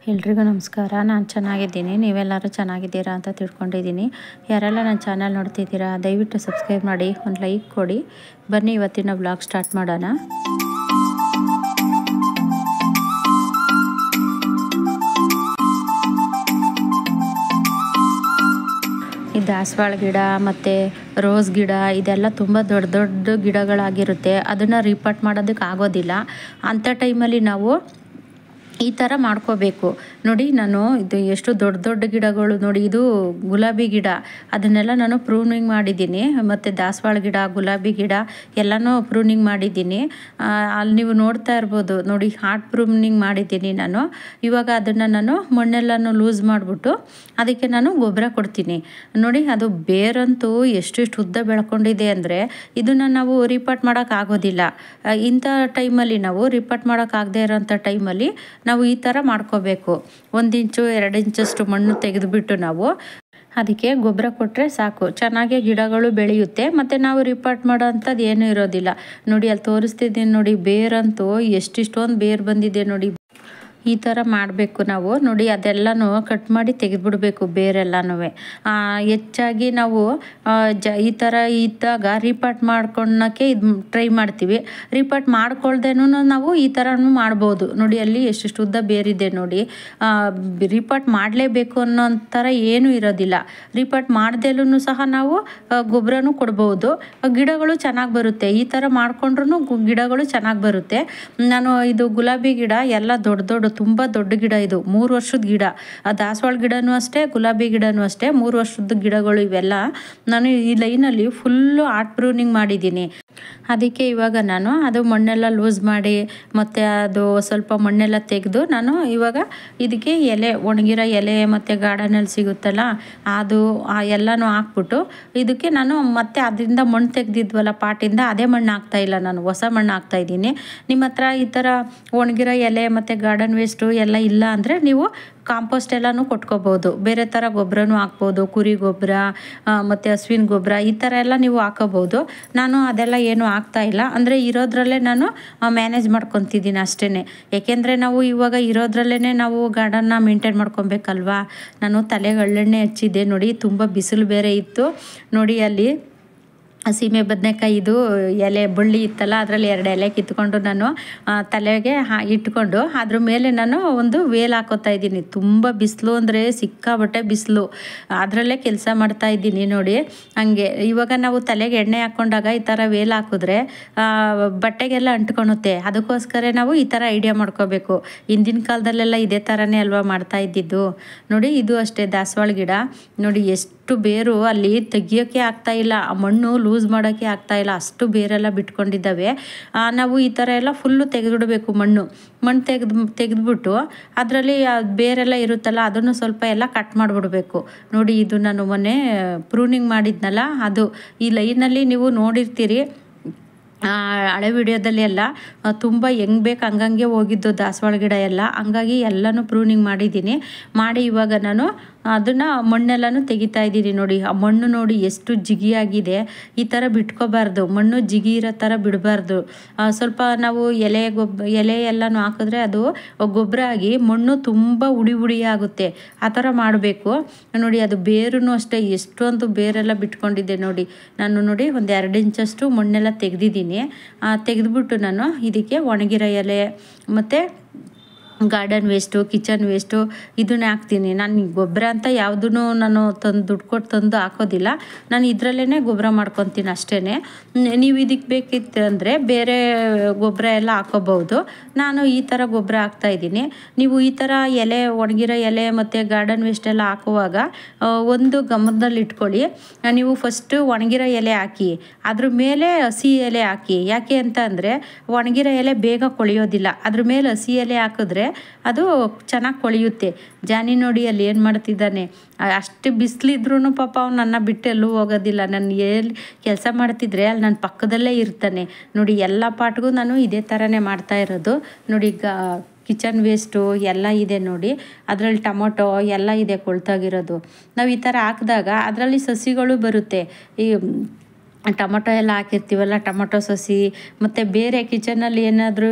ಎಲ್ರಿಗೂ ನಮಸ್ಕಾರ. ನಾನು ಚೆನ್ನಾಗಿದ್ದೀನಿ, ನೀವೆಲ್ಲರೂ ಚೆನ್ನಾಗಿದ್ದೀರಾ ಅಂತ ತಿಳ್ಕೊಂಡಿದ್ದೀನಿ. ಯಾರೆಲ್ಲ ನನ್ನ ಚಾನಲ್ ನೋಡ್ತಿದ್ದೀರಾ ದಯವಿಟ್ಟು ಸಬ್ಸ್ಕ್ರೈಬ್ ಮಾಡಿ, ಒಂದು ಲೈಕ್ ಕೊಡಿ. ಬನ್ನಿ ಇವತ್ತಿನ ವ್ಲಾಗ್ ಸ್ಟಾರ್ಟ್ ಮಾಡೋಣ. ಈ ದಾಸವಾಳ ಗಿಡ ಮತ್ತು ರೋಸ್ ಗಿಡ ಇದೆಲ್ಲ ತುಂಬ ದೊಡ್ಡ ದೊಡ್ಡ ಗಿಡಗಳಾಗಿರುತ್ತೆ. ಅದನ್ನು ರೀಪಾಟ್ ಮಾಡೋದಕ್ಕೆ ಆಗೋದಿಲ್ಲ. ಅಂಥ ಟೈಮಲ್ಲಿ ನಾವು ಈ ಥರ ಮಾಡ್ಕೋಬೇಕು. ನೋಡಿ, ನಾನು ಇದು ಎಷ್ಟು ದೊಡ್ಡ ದೊಡ್ಡ ಗಿಡಗಳು ನೋಡಿ. ಇದು ಗುಲಾಬಿ ಗಿಡ, ಅದನ್ನೆಲ್ಲ ನಾನು ಪ್ರೂನಿಂಗ್ ಮಾಡಿದ್ದೀನಿ. ಮತ್ತು ದಾಸವಾಳ ಗಿಡ, ಗುಲಾಬಿ ಗಿಡ ಎಲ್ಲನೂ ಪ್ರೂನಿಂಗ್ ಮಾಡಿದ್ದೀನಿ. ಅಲ್ಲಿ ನೀವು ನೋಡ್ತಾ ಇರ್ಬೋದು ನೋಡಿ, ಹಾರ್ಟ್ ಪ್ರೂನಿಂಗ್ ಮಾಡಿದ್ದೀನಿ ನಾನು. ಇವಾಗ ಅದನ್ನು ನಾನು ಮಣ್ಣೆಲ್ಲನೂ ಲೂಸ್ ಮಾಡಿಬಿಟ್ಟು ಅದಕ್ಕೆ ನಾನು ಗೊಬ್ಬರ ಕೊಡ್ತೀನಿ. ನೋಡಿ, ಅದು ಬೇರಂತೂ ಎಷ್ಟೆಷ್ಟು ಉದ್ದ ಬೆಳ್ಕೊಂಡಿದೆ ಅಂದರೆ ಇದನ್ನು ನಾವು ರೀಪಾಟ್ ಮಾಡೋಕ್ಕಾಗೋದಿಲ್ಲ. ಇಂಥ ಟೈಮಲ್ಲಿ ನಾವು ರೀಪಾಟ್ ಮಾಡೋಕ್ಕಾಗದೇ ಇರೋಂಥ ಟೈಮಲ್ಲಿ ನಾವು ಈ ಥರ ಮಾಡ್ಕೋಬೇಕು. 1 ಇಂಚು 2 ಇಂಚಷ್ಟು ಮಣ್ಣು ತೆಗೆದುಬಿಟ್ಟು ನಾವು ಅದಕ್ಕೆ ಗೊಬ್ಬರ ಕೊಟ್ಟರೆ ಸಾಕು, ಚೆನ್ನಾಗಿ ಗಿಡಗಳು ಬೆಳೆಯುತ್ತೆ. ಮತ್ತು ನಾವು ರೀಪಾಟ್ ಮಾಡೋ ಅಂಥದ್ದು ಏನೂ ಇರೋದಿಲ್ಲ. ನೋಡಿ, ಅಲ್ಲಿ ತೋರಿಸ್ತಿದ್ದೀನಿ ನೋಡಿ, ಬೇರಂತೂ ಎಷ್ಟಿಷ್ಟೊಂದು ಬೇರು ಬಂದಿದೆ ನೋಡಿ. ಈ ಥರ ಮಾಡಬೇಕು ನಾವು. ನೋಡಿ, ಅದೆಲ್ಲನೂ ಕಟ್ ಮಾಡಿ ತೆಗೆದುಬಿಡ್ಬೇಕು ಬೇರೆಲ್ಲನೂ. ಹೆಚ್ಚಾಗಿ ನಾವು ಈ ಥರ ಇದ್ದಾಗ ರೀಪಾಟ್ ಮಾಡ್ಕೊಳಕ್ಕೆ ಟ್ರೈ ಮಾಡ್ತೀವಿ. ರೀಪಾಟ್ ಮಾಡ್ಕೊಳ್ದೇನೂ ನಾವು ಈ ಥರನೂ ಮಾಡ್ಬೋದು. ನೋಡಿ, ಅಲ್ಲಿ ಎಷ್ಟೆಷ್ಟು ಉದ್ದ ಬೇರಿದೆ ನೋಡಿ. ರೀಪಾಟ್ ಮಾಡಲೇಬೇಕು ಅನ್ನೋ ಥರ ಏನೂ ಇರೋದಿಲ್ಲ. ರೀಪಾಟ್ ಮಾಡ್ದೇಲೂ ಸಹ ನಾವು ಗೊಬ್ಬರನೂ ಕೊಡ್ಬೋದು, ಗಿಡಗಳು ಚೆನ್ನಾಗಿ ಬರುತ್ತೆ. ಈ ಥರ ಮಾಡ್ಕೊಂಡ್ರೂ ಗಿಡಗಳು ಚೆನ್ನಾಗಿ ಬರುತ್ತೆ. ನಾನು ಇದು ಗುಲಾಬಿ ಗಿಡ ಎಲ್ಲ ದೊಡ್ಡ ತುಂಬ ದೊಡ್ಡ ಗಿಡ, ಇದು 3 ವರ್ಷದ ಗಿಡ. ದಾಸವಾಳ ಗಿಡನೂ ಅಷ್ಟೇ, ಗುಲಾಬಿ ಗಿಡನೂ ಅಷ್ಟೇ, 3 ವರ್ಷದ ಗಿಡಗಳು ಇವೆಲ್ಲ. ನಾನು ಈ ಲೈನಲ್ಲಿ ಫುಲ್ಲು ಆರ್ಟ್ ಪ್ರೂನಿಂಗ್ ಮಾಡಿದ್ದೀನಿ. ಅದಕ್ಕೆ ಇವಾಗ ನಾನು ಅದು ಮಣ್ಣೆಲ್ಲ ಲೂಸ್ ಮಾಡಿ ಮತ್ತು ಅದು ಸ್ವಲ್ಪ ಮಣ್ಣೆಲ್ಲ ತೆಗೆದು ನಾನು ಇವಾಗ ಇದಕ್ಕೆ ಎಲೆ, ಒಣಗಿರೋ ಎಲೆ ಮತ್ತು ಗಾರ್ಡನಲ್ಲಿ ಸಿಗುತ್ತಲ್ಲ ಅದು ಎಲ್ಲನೂ ಹಾಕ್ಬಿಟ್ಟು ಇದಕ್ಕೆ ನಾನು ಮತ್ತೆ ಅದರಿಂದ ಮಣ್ಣು ತೆಗೆದಿದ್ವಲ್ಲ ಪಾಟಿಂದ, ಅದೇ ಮಣ್ಣು ಹಾಕ್ತಾಯಿಲ್ಲ, ನಾನು ಹೊಸ ಮಣ್ಣು ಹಾಕ್ತಾಯಿದ್ದೀನಿ. ನಿಮ್ಮ ಹತ್ರ ಈ ಥರ ಒಣಗಿರೋ ಎಲೆ ಮತ್ತು ಗಾರ್ಡನ್ ವೇಸ್ಟು ಎಲ್ಲ ಇಲ್ಲ ಅಂದರೆ ನೀವು ಕಾಂಪೋಸ್ಟ್ ಎಲ್ಲನೂ ಕೊಟ್ಕೋಬೋದು. ಬೇರೆ ಥರ ಗೊಬ್ಬರನೂ ಹಾಕ್ಬೋದು, ಕುರಿ ಗೊಬ್ಬರ ಮತ್ತು ಹಸುವಿನ ಗೊಬ್ಬರ ಈ ಥರ ಎಲ್ಲ ನೀವು ಹಾಕೋಬೋದು. ನಾನು ಅದೆಲ್ಲ ಏನೂ ಹಾಕ್ತಾಯಿಲ್ಲ. ಅಂದರೆ ಇರೋದ್ರಲ್ಲೇ ನಾನು ಮ್ಯಾನೇಜ್ ಮಾಡ್ಕೊತಿದ್ದೀನಿ ಅಷ್ಟೇ. ಏಕೆಂದರೆ ನಾವು ಇವಾಗ ಇರೋದ್ರಲ್ಲೇ ನಾವು ಗಾರ್ಡನ್ನ ಮೇಂಟೈನ್ ಮಾಡ್ಕೊಬೇಕಲ್ವಾ. ನಾನು ತಲೆಗೆ ಎಳ್ಳೆಣ್ಣೆ ಹಚ್ಚಿದ್ದೆ ನೋಡಿ, ತುಂಬ ಬಿಸಿಲು ಬೇರೆ ಇತ್ತು ನೋಡಿ. ಅಲ್ಲಿ ಸೀಮೆ ಬದನೆಕಾಯಿ ಇದು ಎಲೆ ಬಳ್ಳಿ ಇತ್ತಲ್ಲ, ಅದರಲ್ಲಿ 2 ಎಲೆ ಕಿತ್ಕೊಂಡು ನಾನು ತಲೆಗೆ ಇಟ್ಕೊಂಡು ಅದ್ರ ಮೇಲೆ ನಾನು ಒಂದು ವೇಲ್ ಹಾಕೋತಾ ಇದ್ದೀನಿ. ತುಂಬ ಬಿಸಿಲು ಅಂದರೆ ಸಿಕ್ಕಾಬಟ್ಟೆ ಬಿಸಿಲು, ಅದರಲ್ಲೇ ಕೆಲಸ ಮಾಡ್ತಾ ಇದ್ದೀನಿ ನೋಡಿ. ಹಂಗೆ ಇವಾಗ ನಾವು ತಲೆಗೆ ಎಣ್ಣೆ ಹಾಕ್ಕೊಂಡಾಗ ಈ ಥರ ವೇಲ್ ಹಾಕಿದ್ರೆ ಬಟ್ಟೆಗೆಲ್ಲ ಅಂಟ್ಕೊಳುತ್ತೆ. ಅದಕ್ಕೋಸ್ಕರ ನಾವು ಈ ಥರ ಐಡಿಯಾ ಮಾಡ್ಕೋಬೇಕು. ಹಿಂದಿನ ಕಾಲದಲ್ಲೆಲ್ಲ ಇದೇ ಥರನೇ ಅಲ್ವಾ ಮಾಡ್ತಾ ಇದ್ದಿದ್ದು. ನೋಡಿ, ಇದು ಅಷ್ಟೇ ದಾಸವಾಳ ಗಿಡ ನೋಡಿ, ಎಷ್ಟು ಬೇರು ಅಲ್ಲಿ ತೆಗಿಯೋಕ್ಕೆ ಆಗ್ತಾಯಿಲ್ಲ, ಮಣ್ಣು ಲೂಸ್ ಮಾಡೋಕ್ಕೆ ಆಗ್ತಾಯಿಲ್ಲ, ಅಷ್ಟು ಬೇರೆಲ್ಲ ಬಿಟ್ಕೊಂಡಿದ್ದಾವೆ. ನಾವು ಈ ಥರ ಎಲ್ಲ ಫುಲ್ಲು ತೆಗೆದುಬಿಡಬೇಕು. ಮಣ್ಣು ತೆಗೆದ್ಬಿಟ್ಟು ಅದರಲ್ಲಿ ಬೇರೆಲ್ಲ ಇರುತ್ತಲ್ಲ ಅದನ್ನು ಸ್ವಲ್ಪ ಎಲ್ಲ ಕಟ್ ಮಾಡಿಬಿಡ್ಬೇಕು. ನೋಡಿ, ಇದು ನಾನು ಮೊನ್ನೆ ಪ್ರೂನಿಂಗ್ ಮಾಡಿದ್ನಲ್ಲ ಅದು ಈ ಲೈನಲ್ಲಿ ನೀವು ನೋಡಿರ್ತೀರಿ. ಹಳೆ ವಿಡಿಯೋದಲ್ಲಿ ಎಲ್ಲ ತುಂಬ ಹೆಂಗೆ ಬೇಕು ಹಂಗಂಗೆ ಹೋಗಿದ್ದು ದಾಸವಾಳ ಗಿಡ ಎಲ್ಲ. ಹಂಗಾಗಿ ಎಲ್ಲನೂ ಪ್ರೂನಿಂಗ್ ಮಾಡಿದ್ದೀನಿ. ಮಾಡಿ ಇವಾಗ ನಾನು ಅದನ್ನು ಮಣ್ಣೆಲ್ಲನೂ ತೆಗಿತಾ ಇದ್ದೀನಿ. ನೋಡಿ, ಆ ಮಣ್ಣು ನೋಡಿ ಎಷ್ಟು ಜಿಗಿಯಾಗಿದೆ. ಈ ಥರ ಬಿಟ್ಕೋಬಾರ್ದು, ಮಣ್ಣು ಜಿಗಿ ಇರೋ ಥರ ಬಿಡಬಾರ್ದು. ಸ್ವಲ್ಪ ನಾವು ಎಲೆ ಎಲ್ಲನೂ ಹಾಕಿದ್ರೆ ಅದು ಗೊಬ್ಬರ ಆಗಿ ಮಣ್ಣು ತುಂಬ ಹುಡಿ ಆಗುತ್ತೆ. ಆ ಥರ ಮಾಡಬೇಕು. ನೋಡಿ, ಅದು ಬೇರೂ ಅಷ್ಟೇ ಎಷ್ಟೊಂದು ಬೇರೆಲ್ಲ ಬಿಟ್ಕೊಂಡಿದ್ದೆ ನೋಡಿ. ನಾನು ನೋಡಿ ಒಂದು 2 ಇಂಚಷ್ಟು ಮಣ್ಣೆಲ್ಲ ತೆಗೆದಿದ್ದೀನಿ. ತೆಗೆದುಬಿಟ್ಟು ನಾನು ಇದಕ್ಕೆ ಒಣಗಿರೋ ಎಲೆ ಮತ್ತು ಗಾರ್ಡನ್ ವೇಸ್ಟು, ಕಿಚನ್ ವೇಸ್ಟು ಇದನ್ನೇ ಹಾಕ್ತೀನಿ. ನಾನು ಗೊಬ್ಬರ ಅಂತ ಯಾವುದೂ ನಾನು ದುಡ್ಡು ಕೊಟ್ಟು ತಂದು ಹಾಕೋದಿಲ್ಲ. ನಾನು ಇದರಲ್ಲೇ ಗೊಬ್ಬರ ಮಾಡ್ಕೊತೀನಿ ಅಷ್ಟೇ. ನೀವು ಇದಕ್ಕೆ ಬೇಕಿತ್ತು ಅಂದರೆ ಬೇರೆ ಗೊಬ್ಬರ ಎಲ್ಲ ಹಾಕೋಬೋದು. ನಾನು ಈ ಥರ ಗೊಬ್ಬರ ಹಾಕ್ತಾಯಿದ್ದೀನಿ. ನೀವು ಈ ಥರ ಒಣಗಿರೋ ಎಲೆ ಮತ್ತು ಗಾರ್ಡನ್ ವೇಸ್ಟ್ ಎಲ್ಲ ಹಾಕುವಾಗ ಒಂದು ಗಮನದಲ್ಲಿ ಇಟ್ಕೊಳ್ಳಿ. ನೀವು ಫಸ್ಟು ಒಣಗಿರೋ ಎಲೆ ಹಾಕಿ, ಅದ್ರ ಮೇಲೆ ಹಸಿ ಎಲೆ ಹಾಕಿ. ಯಾಕೆ ಅಂತ ಅಂದರೆ ಒಣಗಿರೋ ಎಲೆ ಬೇಗ ಕೊಳೆಯೋದಿಲ್ಲ, ಅದ್ರ ಮೇಲೆ ಹಸಿ ಎಲೆ ಹಾಕಿದ್ರೆ ಅದು ಚೆನ್ನಾಗಿ ಕೊಳೆಯುತ್ತೆ. ಜಾನಿ ನೋಡಿ ಅಲ್ಲಿ ಏನು ಮಾಡ್ತಿದ್ದಾನೆ, ಅಷ್ಟು ಬಿಸಿಲಿದ್ರೂ ಪಾಪ ಅವ್ನು ನನ್ನ ಬಿಟ್ಟು ಎಲ್ಲೂ ಹೋಗೋದಿಲ್ಲ. ನಾನು ಎಲ್ಲಿ ಕೆಲಸ ಮಾಡ್ತಿದ್ರೆ ಅಲ್ಲಿ ನನ್ನ ಪಕ್ಕದಲ್ಲೇ ಇರ್ತಾನೆ ನೋಡಿ. ಎಲ್ಲ ಪಾಟ್ಗೂ ನಾನು ಇದೇ ಥರನೇ ಮಾಡ್ತಾ ಇರೋದು ನೋಡಿ. ಕಿಚನ್ ವೇಸ್ಟು ಎಲ್ಲ ಇದೆ ನೋಡಿ, ಅದರಲ್ಲಿ ಟೊಮೊಟೊ ಎಲ್ಲ ಇದೆ ಕೊಳ್ತಾಗಿರೋದು. ನಾವು ಈ ಥರ ಹಾಕಿದಾಗ ಅದರಲ್ಲಿ ಸಸಿಗಳು ಬರುತ್ತೆ. ಈ ಟೊಮೊಟೊ ಎಲ್ಲ ಹಾಕಿರ್ತೀವಲ್ಲ, ಟೊಮೊಟೊ ಸಸಿ ಮತ್ತು ಬೇರೆ ಕಿಚನಲ್ಲಿ ಏನಾದರೂ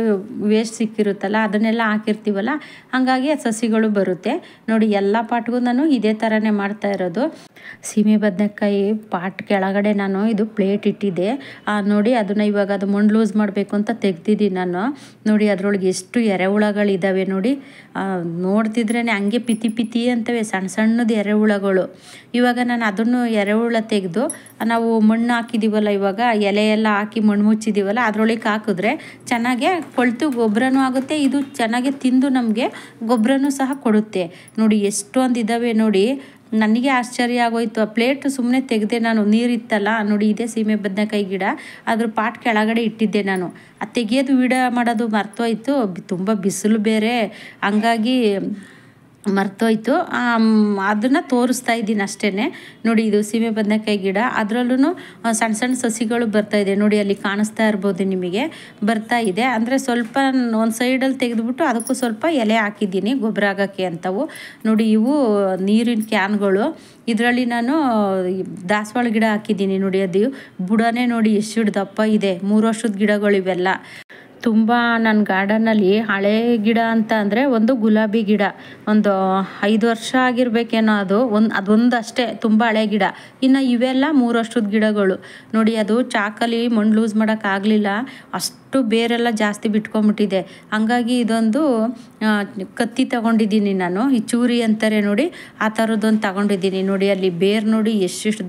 ವೇಸ್ಟ್ ಸಿಕ್ಕಿರುತ್ತಲ್ಲ ಅದನ್ನೆಲ್ಲ ಹಾಕಿರ್ತೀವಲ್ಲ, ಹಾಗಾಗಿ ಆ ಸಸಿಗಳು ಬರುತ್ತೆ ನೋಡಿ. ಎಲ್ಲ ಪಾಟ್ಗೂ ನಾನು ಇದೇ ಥರನೇ ಮಾಡ್ತಾ ಇರೋದು. ಸೀಮೆ ಬದನೆಕಾಯಿ ಪಾಟ್ ಕೆಳಗಡೆ ನಾನು ಇದು ಪ್ಲೇಟ್ ಇಟ್ಟಿದ್ದೆ ನೋಡಿ. ಅದನ್ನು ಇವಾಗ ಅದು ಮಣ್ಣು ಲೂಸ್ ಮಾಡಬೇಕು ಅಂತ ತೆಗ್ದಿದ್ದೀನಿ ನಾನು ನೋಡಿ. ಅದರೊಳಗೆ ಎಷ್ಟು ಎರೆಹುಳಗಳಿದ್ದಾವೆ ನೋಡಿ. ನೋಡ್ತಿದ್ರೇ ಹಂಗೆ ಪಿತಿ ಪಿತಿ ಅಂತವೆ ಸಣ್ಣ ಸಣ್ಣದು ಎರೆಹುಳಗಳು. ಇವಾಗ ನಾನು ಅದನ್ನು ಎರೆಹುಳ ತೆಗೆದು ನಾವು ಮಣ್ಣು ಹಾಕಿದ್ದೀವಲ್ಲ, ಇವಾಗ ಎಲೆ ಎಲ್ಲ ಹಾಕಿ ಮಣ್ಣು ಮುಚ್ಚಿದ್ದೀವಲ್ಲ, ಅದರೊಳಗೆ ಹಾಕಿದ್ರೆ ಚೆನ್ನಾಗೆ ಕೊಳ್ತು ಗೊಬ್ಬರನೂ ಆಗುತ್ತೆ. ಇದು ಚೆನ್ನಾಗೆ ತಿಂದು ನಮಗೆ ಗೊಬ್ಬರನೂ ಸಹ ಕೊಡುತ್ತೆ ನೋಡಿ. ಎಷ್ಟೊಂದು ಇದ್ದಾವೆ ನೋಡಿ. ನನಗೆ ಆಶ್ಚರ್ಯ ಆಗೋಯ್ತು. ಆ ಪ್ಲೇಟ್ ಸುಮ್ಮನೆ ತೆಗೆದೆ ನಾನು, ನೀರಿತ್ತಲ್ಲ ನೋಡಿ. ಇದೇ ಸೀಮೆ ಬದನೆಕಾಯಿ ಗಿಡ, ಅದ್ರ ಪಾಟ್ ಕೆಳಗಡೆ ಇಟ್ಟಿದ್ದೆ ನಾನು. ಅದು ತೆಗಿಯೋದು ವಿಡಿಯೋ ಮಾಡೋದು ಮರ್ತೋಯ್ತು. ತುಂಬ ಬಿಸಿಲು ಬೇರೆ, ಹಂಗಾಗಿ ಮರ್ತೋಯ್ತು. ಅದನ್ನು ತೋರಿಸ್ತಾ ಇದ್ದೀನಿ ಅಷ್ಟೇ ನೋಡಿ. ಇದು ಸೀಮೆ ಬದನೆಕಾಯಿ ಗಿಡ, ಅದರಲ್ಲೂ ಸಣ್ಣ ಸಣ್ಣ ಸಸಿಗಳು ಬರ್ತಾಯಿದೆ ನೋಡಿ. ಅಲ್ಲಿ ಕಾಣಿಸ್ತಾ ಇರ್ಬೋದು ನಿಮಗೆ, ಬರ್ತಾ ಇದೆ. ಅಂದರೆ ಸ್ವಲ್ಪ ಒಂದು ಸೈಡಲ್ಲಿ ತೆಗೆದುಬಿಟ್ಟು ಅದಕ್ಕೂ ಸ್ವಲ್ಪ ಎಲೆ ಹಾಕಿದ್ದೀನಿ ಗೊಬ್ಬರ ಆಗೋಕ್ಕೆ ಅಂತವು ನೋಡಿ. ಇವು ನೀರಿನ ಕ್ಯಾನ್ಗಳು. ಇದರಲ್ಲಿ ನಾನು ದಾಸವಾಳ ಗಿಡ ಹಾಕಿದ್ದೀನಿ ನೋಡಿ. ಅದು ಬುಡನೇ ನೋಡಿ ಎಷ್ಟು ದಪ್ಪ ಇದೆ. 3 ವರ್ಷದ ಗಿಡಗಳು ಇವೆಲ್ಲ. ತುಂಬ ನನ್ನ ಗಾರ್ಡನಲ್ಲಿ ಹಳೆ ಗಿಡ ಅಂತ ಅಂದರೆ ಒಂದು ಗುಲಾಬಿ ಗಿಡ, ಒಂದು 5 ವರ್ಷ ಆಗಿರಬೇಕೇನೋ ಅದೊಂದು ಅಷ್ಟೇ ತುಂಬ ಹಳೆ ಗಿಡ. ಇನ್ನು ಇವೆಲ್ಲ 3 ವರ್ಷದ ಗಿಡಗಳು ನೋಡಿ. ಅದು ಚಾಕಲ್ಲಿ ಮಣ್ಣು ಲೂಸ್ ಮಾಡೋಕ್ಕಾಗಲಿಲ್ಲ, ಅಷ್ಟು ಬೇರೆಲ್ಲ ಜಾಸ್ತಿ ಬಿಟ್ಕೊಂಬಿಟ್ಟಿದೆ. ಹಂಗಾಗಿ ಇದೊಂದು ಕತ್ತಿ ತಗೊಂಡಿದ್ದೀನಿ ನಾನು, ಈ ಚೂರಿ ಅಂತಾರೆ ನೋಡಿ, ಆ ಥರದ್ದೊಂದು ತಗೊಂಡಿದ್ದೀನಿ ನೋಡಿ. ಅಲ್ಲಿ ಬೇರು ನೋಡಿ ಎಷ್ಟೆಷ್ಟು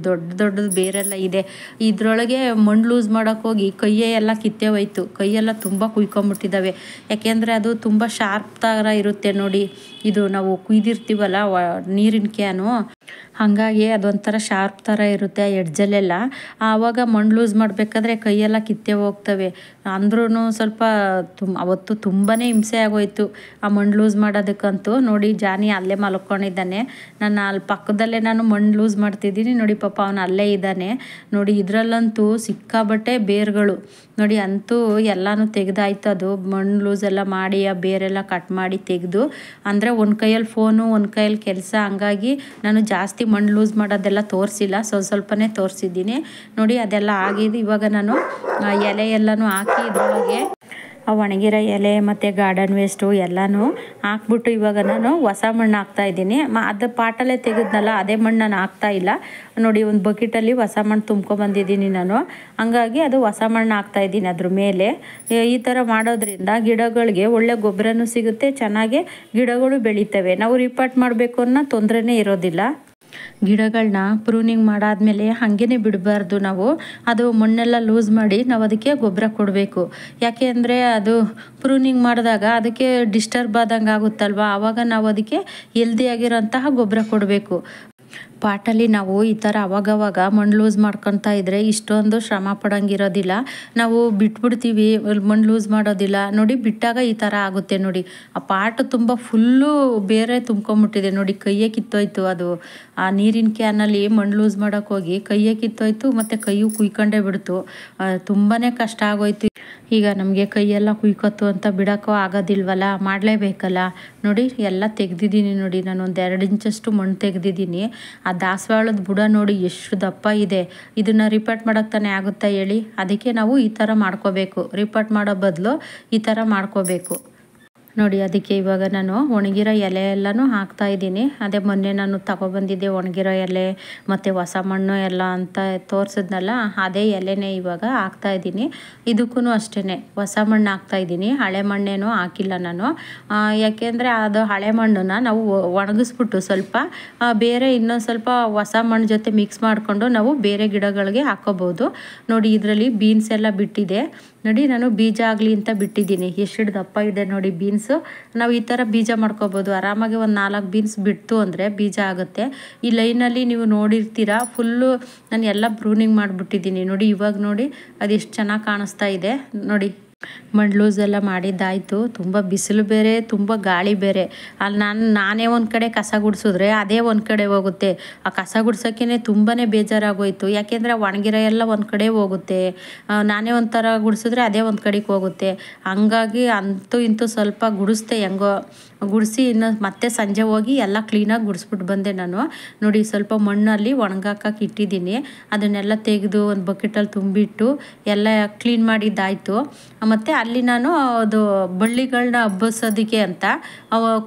ದೊಡ್ಡದು ಬೇರೆಲ್ಲ ಇದೆ. ಇದರೊಳಗೆ ಮಣ್ಣು ಲೂಸ್ ಮಾಡೋಕ್ಕೋಗಿ ಕೈಯೇ ಎಲ್ಲ ಕಿತ್ತೇ ಹೋಯ್ತು. ಕೈಯೆಲ್ಲ ತುಂಬ ಕುಯ್ಕೊಂಬಿಟ್ಟಿದ್ದಾವೆ. ಯಾಕೆಂದರೆ ಅದು ತುಂಬ ಶಾರ್ಪ್ ಥರ ಇರುತ್ತೆ ನೋಡಿ. ಇದು ನಾವು ಕುಯ್ದಿರ್ತೀವಲ್ಲ ನೀರಿನ ಕ್ಯಾನು, ಹಾಗಾಗಿ ಅದೊಂಥರ ಶಾರ್ಪ್ ಥರ ಇರುತ್ತೆ ಆ ಎಡ್ಜಲ್ಲೆಲ್ಲ. ಆವಾಗ ಮಣ್ಣು ಲೂಸ್ ಮಾಡಬೇಕಾದ್ರೆ ಕೈಯೆಲ್ಲ ಕಿತ್ತೇ ಹೋಗ್ತವೆ. ಅಂದ್ರೂ ಸ್ವಲ್ಪ ಅವತ್ತು ತುಂಬಾ ಹಿಂಸೆ ಆಗೋಯ್ತು ಆ ಮಣ್ಣು ಲೂಸ್ ಮಾಡೋದಕ್ಕಂತೂ ನೋಡಿ. ಜಾನಿ ಅಲ್ಲೇ ಮಲ್ಕೊಂಡಿದ್ದಾನೆ, ನಾನು ಅಲ್ಲಿ ಪಕ್ಕದಲ್ಲೇ ನಾನು ಮಣ್ಣು ಲೂಸ್ ಮಾಡ್ತಿದ್ದೀನಿ ನೋಡಿ. ಪಾಪ ಅವನು ಅಲ್ಲೇ ಇದ್ದಾನೆ ನೋಡಿ. ಇದರಲ್ಲಂತೂ ಸಿಕ್ಕಾಬಟ್ಟೆ ಬೇರುಗಳು ನೋಡಿ. ಅಂತೂ ಎಲ್ಲನೂ ತೆಗೆದಾಯ್ತು. ಅದು ಮಣ್ಣು ಲೂಸ್ ಎಲ್ಲ ಮಾಡಿ ಆ ಬೇರೆಲ್ಲ ಕಟ್ ಮಾಡಿ ತೆಗೆದು, ಅಂದರೆ ಒಂದು ಕೈಯಲ್ಲಿ ಫೋನು ಒಂದು ಕೈಯಲ್ಲಿ ಕೆಲಸ, ಹಂಗಾಗಿ ನಾನು ಜಾಸ್ತಿ ಮಣ್ಣು ಲೂಸ್ ಮಾಡೋದೆಲ್ಲ ತೋರಿಸಿಲ್ಲ, ಸ್ವಲ್ಪನೇ ತೋರಿಸಿದ್ದೀನಿ ನೋಡಿ. ಅದೆಲ್ಲ ಆಗಿದೆ. ಇವಾಗ ನಾನು ಎಲೆ ಎಲ್ಲನೂ ಹಾಕಿ ಇದರೊಳಗೆ ಆ ಒಣಗಿರೋ ಎಲೆ ಮತ್ತು ಗಾರ್ಡನ್ ವೇಸ್ಟು ಎಲ್ಲನೂ ಹಾಕ್ಬಿಟ್ಟು ಇವಾಗ ನಾನು ಹೊಸ ಮಣ್ಣು ಹಾಕ್ತಾಯಿದ್ದೀನಿ. ಅದು ಪಾಟಲ್ಲೇ ತೆಗೆದ್ನಲ್ಲ, ಅದೇ ಮಣ್ಣು ನಾನು ಹಾಕ್ತಾಯಿಲ್ಲ ನೋಡಿ. ಒಂದು ಬಕೆಟಲ್ಲಿ ಹೊಸ ಮಣ್ಣು ತುಂಬ್ಕೊಬಂದಿದ್ದೀನಿ ನಾನು, ಹಂಗಾಗಿ ಅದು ಹೊಸ ಮಣ್ಣು ಹಾಕ್ತಾಯಿದ್ದೀನಿ ಅದ್ರ ಮೇಲೆ. ಈ ಥರ ಮಾಡೋದ್ರಿಂದ ಗಿಡಗಳಿಗೆ ಒಳ್ಳೆ ಗೊಬ್ಬರನೂ ಸಿಗುತ್ತೆ, ಚೆನ್ನಾಗಿ ಗಿಡಗಳು ಬೆಳೀತವೆ. ನಾವು ರಿಪಾರ್ಟ್ ಮಾಡಬೇಕು ಅನ್ನೋ ತೊಂದರೆನೇ ಇರೋದಿಲ್ಲ. ಗಿಡಗಳನ್ನ ಪ್ರೂನಿಂಗ್ ಮಾಡಾದ್ಮೇಲೆ ಹಾಗೇ ಬಿಡಬಾರ್ದು ನಾವು. ಅದು ಮಣ್ಣೆಲ್ಲ ಲೂಸ್ ಮಾಡಿ ನಾವು ಅದಕ್ಕೆ ಗೊಬ್ಬರ ಕೊಡಬೇಕು. ಯಾಕೆ ಅಂದರೆ ಅದು ಪ್ರೂನಿಂಗ್ ಮಾಡಿದಾಗ ಅದಕ್ಕೆ ಡಿಸ್ಟರ್ಬ್ ಆದಂಗೆ ಆಗುತ್ತಲ್ವ, ಆವಾಗ ನಾವು ಅದಕ್ಕೆ ಹೆಲ್ದಿಯಾಗಿರೋಂತಹ ಗೊಬ್ಬರ ಕೊಡಬೇಕು. ಪಾಟಲ್ಲಿ ನಾವು ಈ ಥರ ಅವಾಗವಾಗ ಮಣ್ಣು ಲೂಸ್ ಮಾಡ್ಕೊತಾ ಇದ್ದರೆ ಇಷ್ಟೊಂದು ಶ್ರಮ ಪಡೋಂಗಿರೋದಿಲ್ಲ. ನಾವು ಬಿಟ್ಬಿಡ್ತೀವಿ, ಮಣ್ಣು ಲೂಸ್ ಮಾಡೋದಿಲ್ಲ ನೋಡಿ. ಬಿಟ್ಟಾಗ ಈ ಥರ ಆಗುತ್ತೆ ನೋಡಿ. ಆ ಪಾಟು ತುಂಬ ಫುಲ್ಲು ಬೇರೆ ತುಂಬ್ಕೊಂಬಿಟ್ಟಿದೆ ನೋಡಿ. ಕೈಯೇ ಕಿತ್ತೋಯ್ತು. ಅದು ಆ ನೀರಿನ ಕ್ಯಾನಲ್ಲಿ ಮಣ್ಣು ಲೂಸ್ ಮಾಡೋಕ್ಕೋಗಿ ಕೈಯೇ ಕಿತ್ತೋಯ್ತು, ಮತ್ತು ಕೈಯು ಕುಯ್ಕೊಂಡೇ ಬಿಡ್ತು. ತುಂಬಾ ಕಷ್ಟ ಆಗೋಯ್ತು. ಈಗ ನಮಗೆ ಕೈಯೆಲ್ಲ ಕುಯ್ಕೊತ್ತು ಅಂತ ಬಿಡೋಕ್ಕೂ ಆಗೋದಿಲ್ವಲ್ಲ, ಮಾಡಲೇಬೇಕಲ್ಲ ನೋಡಿ. ಎಲ್ಲ ತೆಗ್ದಿದ್ದೀನಿ ನೋಡಿ. ನಾನು ಒಂದು 2 ಇಂಚಷ್ಟು ಮಣ್ಣು ತೆಗ್ದಿದ್ದೀನಿ. ಆ ದಾಸವಾಳದ ಬುಡ ನೋಡಿ ಎಷ್ಟು ದಪ್ಪ ಇದೆ. ಇದನ್ನು ರಿಪಾರ್ಟ್ ಮಾಡೋಕ್ಕೆ ತಾನೇ ಆಗುತ್ತಾ ಹೇಳಿ. ಅದಕ್ಕೆ ನಾವು ಈ ಥರ ಮಾಡ್ಕೋಬೇಕು. ರಿಪಾರ್ಟ್ ಮಾಡೋ ಬದಲು ಈ ಥರ ಮಾಡ್ಕೋಬೇಕು ನೋಡಿ. ಅದಕ್ಕೆ ಇವಾಗ ನಾನು ಒಣಗಿರೋ ಎಲೆ ಎಲ್ಲನೂ ಹಾಕ್ತಾಯಿದ್ದೀನಿ. ಅದೇ ಮೊನ್ನೆ ನಾನು ತಗೊಬಂದಿದ್ದೆ ಒಣಗಿರೋ ಎಲೆ ಮತ್ತು ಹೊಸ ಮಣ್ಣು ಎಲ್ಲ ಅಂತ ತೋರಿಸಿದ್ನಲ್ಲ, ಅದೇ ಎಲೆನೇ ಇವಾಗ ಹಾಕ್ತಾಯಿದ್ದೀನಿ. ಇದಕ್ಕೂ ಅಷ್ಟೇ ಹೊಸ ಮಣ್ಣು ಹಾಕ್ತಾಯಿದ್ದೀನಿ, ಹಳೆ ಮಣ್ಣೇನೂ ಹಾಕಿಲ್ಲ ನಾನು. ಯಾಕೆಂದರೆ ಅದು ಹಳೆ ಮಣ್ಣನ್ನು ನಾವು ಒಣಗಿಸ್ಬಿಟ್ಟು ಸ್ವಲ್ಪ ಬೇರೆ ಇನ್ನೊಂದು ಸ್ವಲ್ಪ ಹೊಸ ಮಣ್ಣು ಜೊತೆ ಮಿಕ್ಸ್ ಮಾಡಿಕೊಂಡು ನಾವು ಬೇರೆ ಗಿಡಗಳಿಗೆ ಹಾಕೋಬೋದು ನೋಡಿ. ಇದರಲ್ಲಿ ಬೀನ್ಸ್ ಎಲ್ಲ ಬಿಟ್ಟಿದೆ ನೋಡಿ. ನಾನು ಬೀಜ ಆಗಲಿ ಅಂತ ಬಿಟ್ಟಿದ್ದೀನಿ. ಎಷ್ಟು ದಪ್ಪ ಇದೆ ನೋಡಿ ಬೀನ್ಸು. ನಾವು ಈ ಥರ ಬೀಜ ಮಾಡ್ಕೋಬೋದು ಆರಾಮಾಗಿ. ಒಂದು 4 ಬೀನ್ಸ್ ಬಿಡ್ತು ಅಂದರೆ ಬೀಜ ಆಗುತ್ತೆ. ಈ ಲೈನಲ್ಲಿ ನೀವು ನೋಡಿರ್ತೀರ, ಫುಲ್ಲು ನಾನು ಎಲ್ಲ ಪ್ರೂನಿಂಗ್ ಮಾಡಿಬಿಟ್ಟಿದ್ದೀನಿ ನೋಡಿ. ಇವಾಗ ನೋಡಿ ಅದು ಎಷ್ಟು ಚೆನ್ನಾಗಿ ಕಾಣಿಸ್ತಾ ಇದೆ ನೋಡಿ. ಮಣ್ಣು ಲೂಸ್ ಎಲ್ಲ ಮಾಡಿದ್ದಾಯಿತು. ತುಂಬ ಬಿಸಿಲು ಬೇರೆ, ತುಂಬ ಗಾಳಿ ಬೇರೆ. ಅಲ್ಲಿ ನಾನೇ ಒಂದು ಕಡೆ ಕಸ ಗುಡಿಸಿದ್ರೆ ಅದೇ ಒಂದು ಕಡೆ ಹೋಗುತ್ತೆ. ಆ ಕಸ ಗುಡ್ಸೋಕ್ಕೇ ತುಂಬಾ ಬೇಜಾರಾಗೋಯ್ತು. ಯಾಕೆಂದರೆ ಒಣಗಿರೋ ಎಲ್ಲ ಒಂದು ಕಡೆ ಹೋಗುತ್ತೆ, ನಾನೇ ಒಂಥರ ಗುಡಿಸಿದ್ರೆ ಅದೇ ಒಂದು ಕಡೆಗೆ ಹೋಗುತ್ತೆ. ಹಂಗಾಗಿ ಅಂತೂ ಇಂತೂ ಸ್ವಲ್ಪ ಗುಡಿಸ್ದೆ ಹೆಂಗೋ. ಗುಡಿಸಿ ಇನ್ನು ಮತ್ತೆ ಸಂಜೆ ಹೋಗಿ ಎಲ್ಲ ಕ್ಲೀನಾಗಿ ಗುಡಿಸ್ಬಿಟ್ಟು ಬಂದೆ ನಾನು. ನೋಡಿ ಸ್ವಲ್ಪ ಮಣ್ಣಲ್ಲಿ ಒಣಗಾಕಕ್ಕೆ ಇಟ್ಟಿದ್ದೀನಿ, ಅದನ್ನೆಲ್ಲ ತೆಗೆದು ಒಂದು ಬಕೆಟಲ್ಲಿ ತುಂಬಿಟ್ಟು ಎಲ್ಲ ಕ್ಲೀನ್ ಮಾಡಿದ್ದಾಯಿತು. ಮತ್ತು ಅಲ್ಲಿ ನಾನು ಅದು ಬಳ್ಳಿಗಳನ್ನ ಹಬ್ಬಿಸೋದಕ್ಕೆ ಅಂತ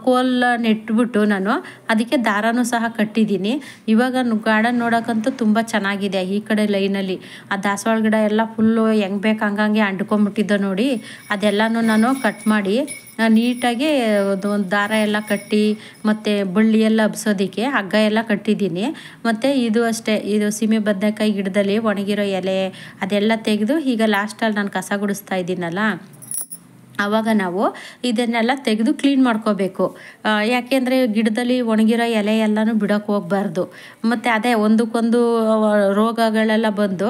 ಕೋಲ ನೆಟ್ಬಿಟ್ಟು ನಾನು ಅದಕ್ಕೆ ದಾರನೂ ಸಹ ಕಟ್ಟಿದ್ದೀನಿ. ಇವಾಗ ಗಾರ್ಡನ್ ನೋಡೋಕ್ಕಂತೂ ತುಂಬ ಚೆನ್ನಾಗಿದೆ. ಈ ಕಡೆ ಲೈನಲ್ಲಿ ಆ ದಾಸವಾಳ ಗಿಡ ಎಲ್ಲ ಫುಲ್ಲು ಹೆಂಗೆ ಬೇಕು ಹಂಗಂಗೆ ಅಂಟ್ಕೊಂಬಿಟ್ಟಿದ್ದೆ ನೋಡಿ. ಅದೆಲ್ಲನೂ ನಾನು ಕಟ್ ಮಾಡಿ ನೀಟಾಗಿ ಒಂದು ದಾರ ಎಲ್ಲ ಕಟ್ಟಿ ಮತ್ತು ಬಳ್ಳಿ ಎಲ್ಲ ಹಬ್ಸೋದಕ್ಕೆ ಹಗ್ಗ ಎಲ್ಲ ಕಟ್ಟಿದ್ದೀನಿ. ಮತ್ತು ಇದು ಅಷ್ಟೇ, ಇದು ಸೀಮೆ ಬದನೆಕಾಯಿ ಗಿಡದಲ್ಲಿ ಒಣಗಿರೋ ಎಲೆ ಅದೆಲ್ಲ ತೆಗೆದು ಈಗ ಲಾಸ್ಟಲ್ಲಿ ನಾನು ಕಸ ಗುಡಿಸ್ತಾ ಇದ್ದೀನಲ್ಲ, ಆವಾಗ ನಾವು ಇದನ್ನೆಲ್ಲ ತೆಗೆದು ಕ್ಲೀನ್ ಮಾಡ್ಕೋಬೇಕು. ಯಾಕೆಂದರೆ ಗಿಡದಲ್ಲಿ ಒಣಗಿರೋ ಎಲೆ ಎಲ್ಲನೂ ಬಿಡೋಕ್ಕೆ ಹೋಗಬಾರ್ದು. ಮತ್ತು ಅದೇ ಒಂದಕ್ಕೊಂದು ರೋಗಗಳೆಲ್ಲ ಬಂದು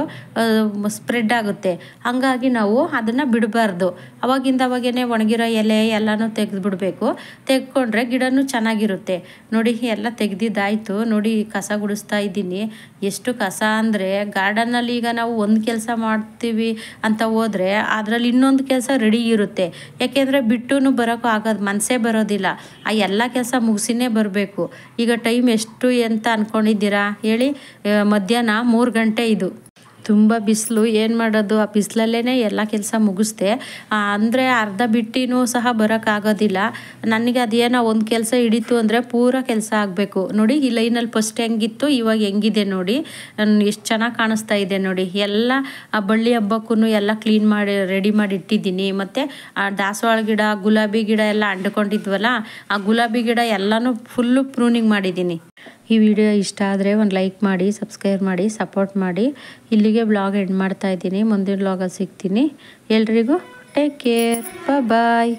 ಸ್ಪ್ರೆಡ್ ಆಗುತ್ತೆ. ಹಾಗಾಗಿ ನಾವು ಅದನ್ನು ಬಿಡಬಾರ್ದು. ಅವಾಗೇ ಒಣಗಿರೋ ಎಲೆ ಎಲ್ಲನೂ ತೆಗೆದುಬಿಡಬೇಕು. ತೆಗೆದುಕೊಂಡ್ರೆ ಗಿಡನೂ ಚೆನ್ನಾಗಿರುತ್ತೆ. ನೋಡಿ ಎಲ್ಲ ತೆಗೆದಿದ್ದಾಯಿತು. ನೋಡಿ ಕಸ ಗುಡಿಸ್ತಾ ಇದ್ದೀನಿ. ಎಷ್ಟು ಕಸ ಅಂದರೆ ಗಾರ್ಡನ್ನಲ್ಲಿ ಈಗ ನಾವು ಒಂದು ಕೆಲಸ ಮಾಡ್ತೀವಿ ಅಂತ ಹೋದರೆ ಅದರಲ್ಲಿ ಇನ್ನೊಂದು ಕೆಲಸ ರೆಡಿ ಇರುತ್ತೆ. ಯಾಕೆಂದರೆ ಬಿಟ್ಟು ಬರೋಕ್ಕೂ ಆಗೋದು ಮನಸ್ಸೇ ಬರೋದಿಲ್ಲ. ಆ ಎಲ್ಲ ಕೆಲಸ ಮುಗಿಸಿನೇ ಬರಬೇಕು. ಈಗ ಟೈಮ್ ಎಷ್ಟು ಅಂತ ಅಂದ್ಕೊಂಡಿದ್ದೀರಾ ಹೇಳಿ? ಮಧ್ಯಾಹ್ನ 3 ಗಂಟೆ. ಇದು ತುಂಬ ಬಿಸಿಲು, ಏನು ಮಾಡೋದು? ಆ ಬಿಸಿಲಲ್ಲೇ ಎಲ್ಲ ಕೆಲಸ ಮುಗಿಸ್ದೆ. ಅಂದರೆ ಅರ್ಧ ಬಿಟ್ಟಿನೂ ಸಹ ಬರೋಕ್ಕಾಗೋದಿಲ್ಲ ನನಗೆ. ಅದೇನೋ ಒಂದು ಕೆಲಸ ಹಿಡಿತು ಅಂದರೆ ಪೂರ ಕೆಲಸ ಆಗಬೇಕು. ನೋಡಿ ಈ ಲೈನಲ್ಲಿ ಫಸ್ಟ್ ಹೆಂಗಿತ್ತು, ಇವಾಗ ಹೆಂಗಿದೆ ನೋಡಿ. ಎಷ್ಟು ಚೆನ್ನಾಗಿ ಕಾಣಿಸ್ತಾ ಇದೆ ನೋಡಿ. ಎಲ್ಲ ಆ ಬಳ್ಳಿ ಹಬ್ಬಕ್ಕೂ ಎಲ್ಲ ಕ್ಲೀನ್ ಮಾಡಿ ರೆಡಿ ಮಾಡಿ ಇಟ್ಟಿದ್ದೀನಿ. ಮತ್ತು ಆ ದಾಸವಾಳ ಗಿಡ, ಗುಲಾಬಿ ಗಿಡ ಎಲ್ಲ ಅಂಟ್ಕೊಂಡಿದ್ವಲ್ಲ, ಆ ಗುಲಾಬಿ ಗಿಡ ಎಲ್ಲನೂ ಫುಲ್ಲು ಪ್ರೂನಿಂಗ್ ಮಾಡಿದ್ದೀನಿ. ಈ ವಿಡಿಯೋ ಇಷ್ಟ ಆದರೆ ಒಂದು ಲೈಕ್ ಮಾಡಿ, ಸಬ್ಸ್ಕ್ರೈಬ್ ಮಾಡಿ, ಸಪೋರ್ಟ್ ಮಾಡಿ. ಇಲ್ಲಿಗೆ ಬ್ಲಾಗ್ ಎಂಡ್ ಮಾಡ್ತಾ ಇದ್ದೀನಿ. ಮುಂದಿನ ಬ್ಲಾಗಲ್ಲಿ ಸಿಗ್ತೀನಿ. ಎಲ್ರಿಗೂ ಟೇಕ್ ಕೇರ್, ಬಾಯ್.